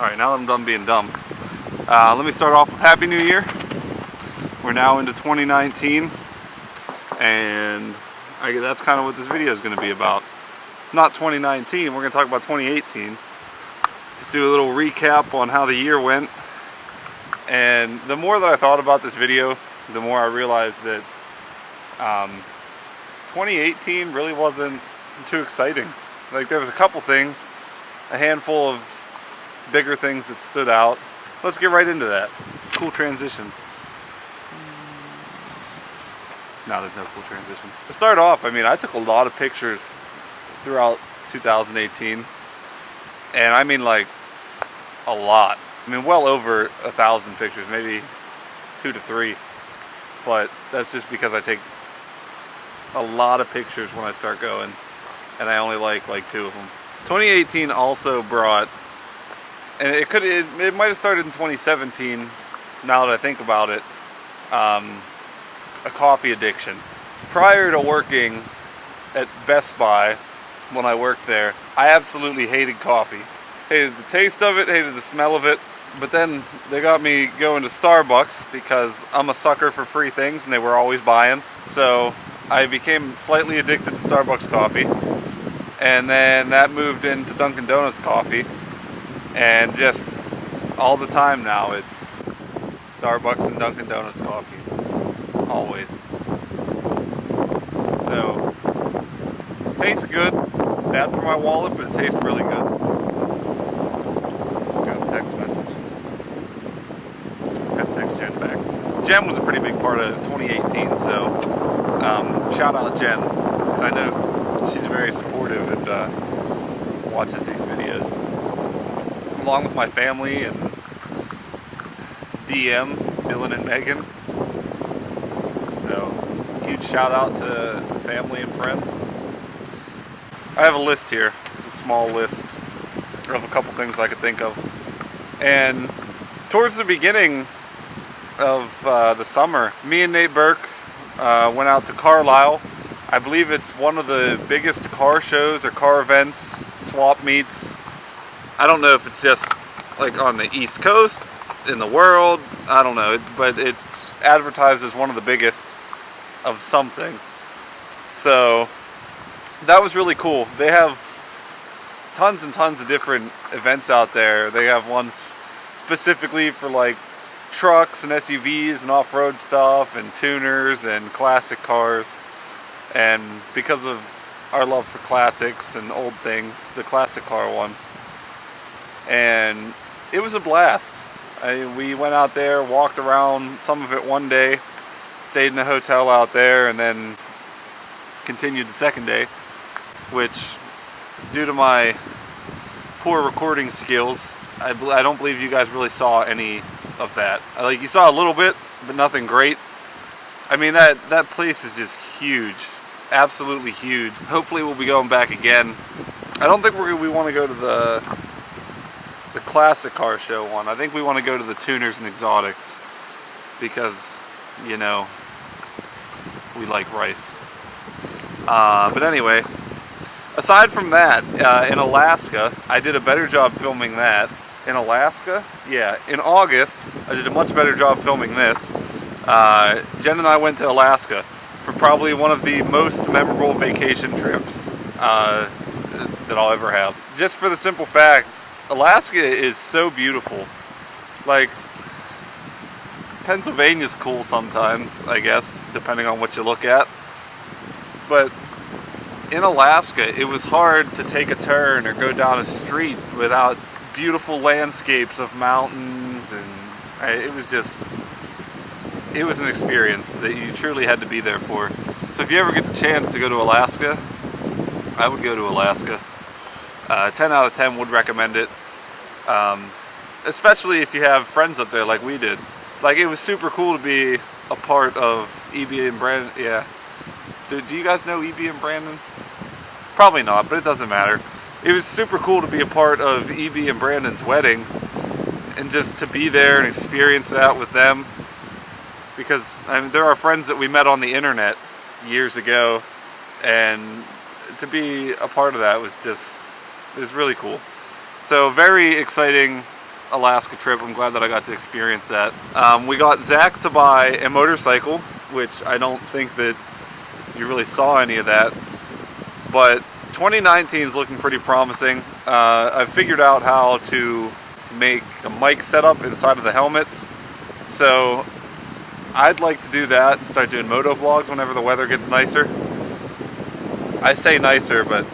Alright, now that I'm done being dumb, let me start off with Happy New Year. We're now into 2019, and that's kind of what this video is going to be about. Not 2019, we're going to talk about 2018. Just do a little recap on how the year went. And the more that I thought about this video, the more I realized that 2018 really wasn't too exciting. Like, there was a couple things, a handful of bigger things that stood out. Let's get right into that. Cool transition. No, there's no cool transition. To start off, I mean, I took a lot of pictures throughout 2018. And I mean, like, a lot. I mean, well over 1,000 pictures, maybe 2 to 3. But that's just because I take a lot of pictures when I start going, and I only like 2 of them. 2018 also brought, and it might have started in 2017, now that I think about it, a coffee addiction. Prior to working at Best Buy, when I worked there, I absolutely hated coffee. Hated the taste of it, hated the smell of it. But then they got me going to Starbucks because I'm a sucker for free things and they were always buying. So I became slightly addicted to Starbucks coffee. And then that moved into Dunkin' Donuts coffee. And just all the time now it's Starbucks and Dunkin' Donuts coffee. Always. So, it tastes good. Bad for my wallet, but it tastes really good. Jen was a pretty big part of 2018, so shout out Jen, because I know she's very supportive and watches these videos, along with my family and DM, Dylan and Megan. So huge shout out to family and friends. I have a list here, just a small list of a couple things I could think of, and towards the beginning of the summer, me and Nate Burke went out to Carlisle. I believe it's one of the biggest car shows or car events, swap meets. I don't know if it's just like on the East Coast, in the world, I don't know, but it's advertised as one of the biggest of something. So that was really cool. They have tons and tons of different events out there. They have ones specifically for like trucks and SUVs and off-road stuff and tuners and classic cars. And because of our love for classics and old things, the classic car one. And it was a blast. We went out there, walked around some of it one day, stayed in a hotel out there, and then continued the second day, which, due to my poor recording skills, I don't believe you guys really saw any of that. Like, you saw a little bit, but nothing great. I mean, that place is just huge, absolutely huge. Hopefully we'll be going back again. I don't think we want to go to the classic car show one. I think we want to go to the tuners and exotics because, you know, we like rice. But anyway, aside from that, in Alaska, I did a better job filming that. In Alaska? Yeah, in August, I did a much better job filming this. Jen and I went to Alaska for probably one of the most memorable vacation trips that I'll ever have. Just for the simple fact, Alaska is so beautiful. Like, Pennsylvania's cool sometimes, I guess, depending on what you look at. But in Alaska, it was hard to take a turn or go down a street without beautiful landscapes of mountains, and it was an experience that you truly had to be there for. So if you ever get the chance to go to Alaska, I would go to Alaska. 10 out of 10 would recommend it, especially if you have friends up there like we did. Like, it was super cool to be a part of E.B. and Brandon. Yeah, do you guys know E.B. and Brandon? Probably not, but it doesn't matter. It was super cool to be a part of E.B. and Brandon's wedding and just to be there and experience that with them, because I mean, there are friends that we met on the internet years ago, and to be a part of that was really cool. So very exciting Alaska trip. I'm glad that I got to experience that. We got Zach to buy a motorcycle, which I don't think that you really saw any of that. But 2019 is looking pretty promising. I've figured out how to make a mic setup inside of the helmets. So I'd like to do that and start doing moto vlogs whenever the weather gets nicer. I say nicer, but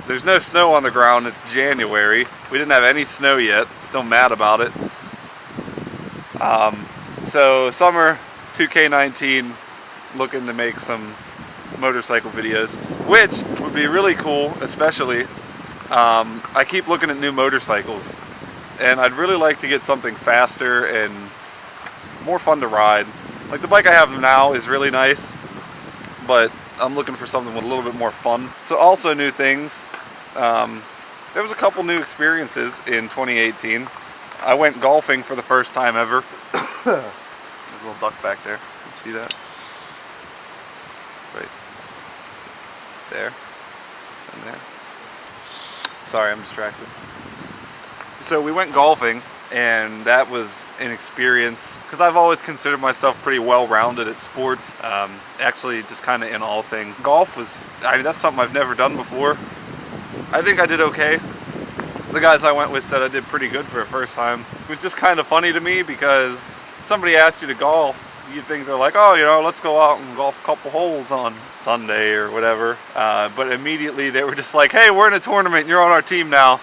there's no snow on the ground. It's January. We didn't have any snow yet. Still mad about it. So summer 2K19, looking to make some motorcycle videos, which would be really cool. Especially I keep looking at new motorcycles, and I'd really like to get something faster and more fun to ride. Like the bike I have now is really nice, but I'm looking for something with a little bit more fun. So also new things. There was a couple new experiences in 2018. I went golfing for the first time ever. There's a little duck back there. You see that? Right there and there. Sorry, I'm distracted. So we went golfing, and that was an experience because I've always considered myself pretty well-rounded at sports. Actually, just kind of in all things. Golf was, I mean, that's something I've never done before. I think I did okay. The guys I went with said I did pretty good for a first time. It was just kind of funny to me because somebody asked you to golf, you think they're like, oh, you know, let's go out and golf a couple holes on Sunday or whatever. But immediately they were just like, hey, we're in a tournament and you're on our team now.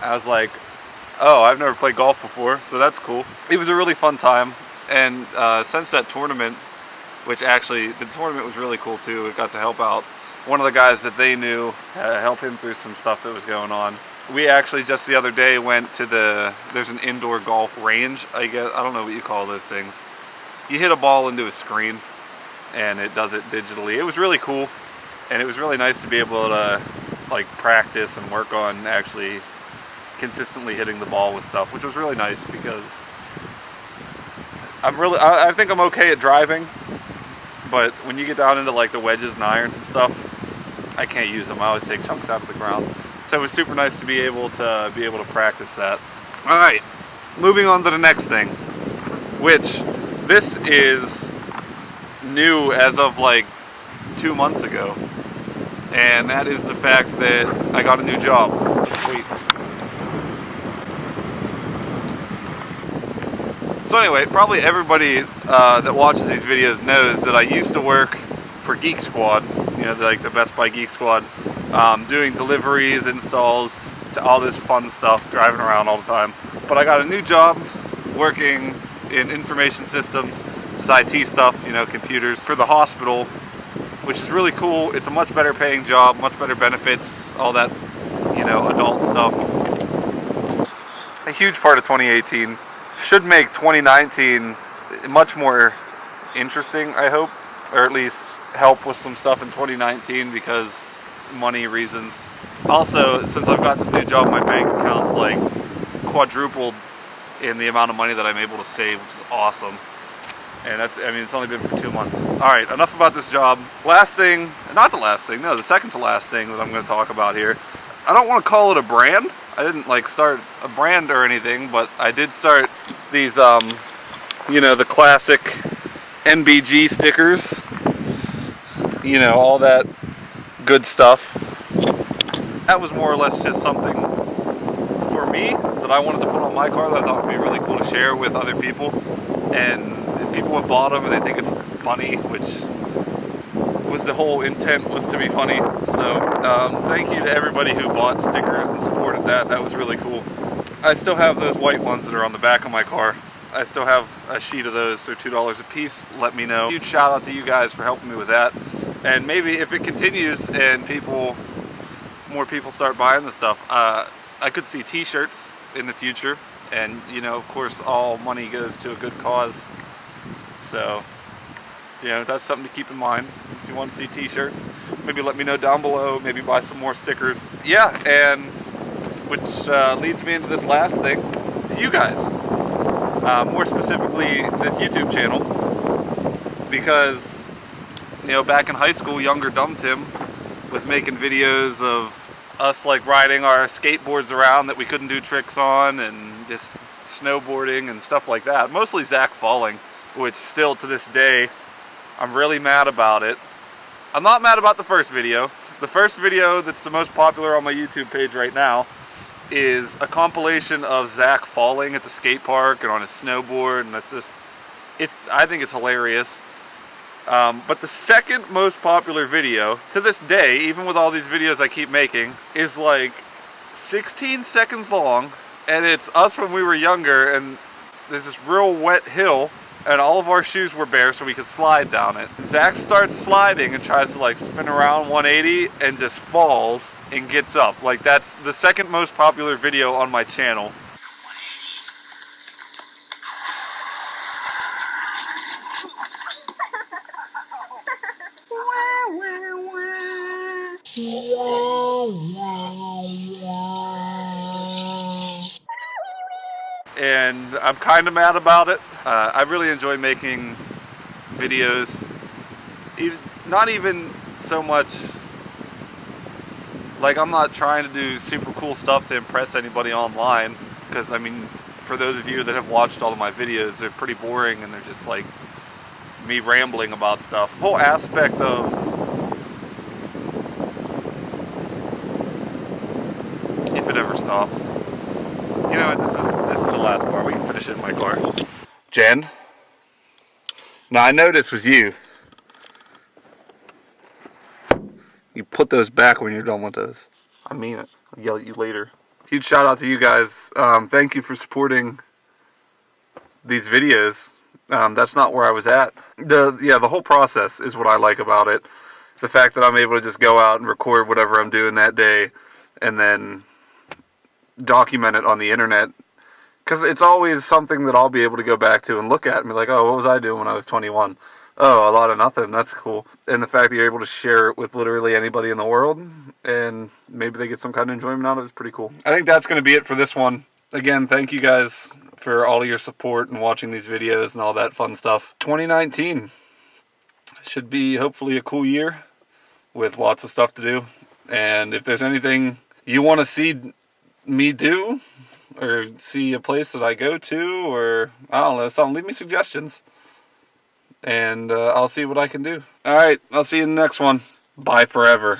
I was like, oh, I've never played golf before, so that's cool. It was a really fun time, and since that tournament, which actually, the tournament was really cool too. It got to help out one of the guys that they knew, help him through some stuff that was going on. We actually just the other day went to there's an indoor golf range, I guess. I don't know what you call those things. You hit a ball into a screen, and it does it digitally. It was really cool, and it was really nice to be able to like practice and work on actually consistently hitting the ball with stuff, which was really nice because I think I'm okay at driving, but when you get down into like the wedges and irons and stuff, I can't use them. I always take chunks out of the ground. So it was super nice to be able to practice that. All right, moving on to the next thing, which this is new as of like 2 months ago, and that is the fact that I got a new job. Wait. So anyway, probably everybody that watches these videos knows that I used to work for Geek Squad, you know, like the Best Buy Geek Squad, doing deliveries, installs, all this fun stuff, driving around all the time. But I got a new job working in information systems, this is IT stuff, you know, computers, for the hospital, which is really cool. It's a much better paying job, much better benefits, all that, you know, adult stuff. A huge part of 2018 should make 2019 much more interesting, I hope, or at least help with some stuff in 2019 because money reasons. Also, since I've got this new job, my bank account's like quadrupled in the amount of money that I'm able to save, which is awesome. And that's, I mean, it's only been for 2 months. All right, enough about this job. Last thing, not the last thing, no, the second to last thing that I'm going to talk about here. I don't want to call it a brand. I didn't like start a brand or anything, but I did start these, you know, the classic NBG stickers. You know, all that good stuff. That was more or less just something for me that I wanted to put on my car that I thought would be really cool to share with other people. And people have bought them and they think it's funny, which was the whole intent, was to be funny. So thank you to everybody who bought stickers and supported that. That was really cool. I still have those white ones that are on the back of my car. I still have a sheet of those. They're $2 a piece. Let me know. Huge shout out to you guys for helping me with that. And maybe if it continues and more people start buying the stuff, I could see t-shirts in the future. And, you know, of course, all money goes to a good cause. So, you know, that's something to keep in mind. If you want to see t-shirts, maybe let me know down below. Maybe buy some more stickers. Yeah, and which leads me into this last thing. To you guys. More specifically, this YouTube channel. Because, you know, back in high school, younger dumb Tim was making videos of us like riding our skateboards around that we couldn't do tricks on and just snowboarding and stuff like that. Mostly Zach falling, which still to this day, I'm really mad about it. I'm not mad about the first video. The first video that's the most popular on my YouTube page right now is a compilation of Zach falling at the skate park and on his snowboard, and that's just, I think it's hilarious. But the second most popular video to this day, even with all these videos I keep making, is like 16 seconds long, and it's us when we were younger, and there's this real wet hill, and all of our shoes were bare so we could slide down it. Zach starts sliding and tries to like spin around 180 and just falls and gets up. Like, that's the second most popular video on my channel. And I'm kind of mad about it. I really enjoy making videos. Not even so much, like, I'm not trying to do super cool stuff to impress anybody online, because I mean, for those of you that have watched all of my videos, they're pretty boring and they're just like me rambling about stuff. The whole aspect of, if it ever stops. You know what, this is the last part. We can finish it in my car. Jen? Now I know this was you. You put those back when you're done with those. I mean it. I'll yell at you later. Huge shout out to you guys. Thank you for supporting these videos. That's not where I was at. The whole process is what I like about it. The fact that I'm able to just go out and record whatever I'm doing that day and then document it on the internet, because it's always something that I'll be able to go back to and look at and be like, oh, what was I doing when I was 21? Oh, a lot of nothing. That's cool. And the fact that you're able to share it with literally anybody in the world and maybe they get some kind of enjoyment out of it is pretty cool. I think that's going to be it for this one. Again, thank you guys for all of your support and watching these videos and all that fun stuff. 2019 should be hopefully a cool year with lots of stuff to do. And if there's anything you want to see me do, or see a place that I go to, or I don't know, something, leave me suggestions and I'll see what I can do. Alright, I'll see you in the next one. Bye forever.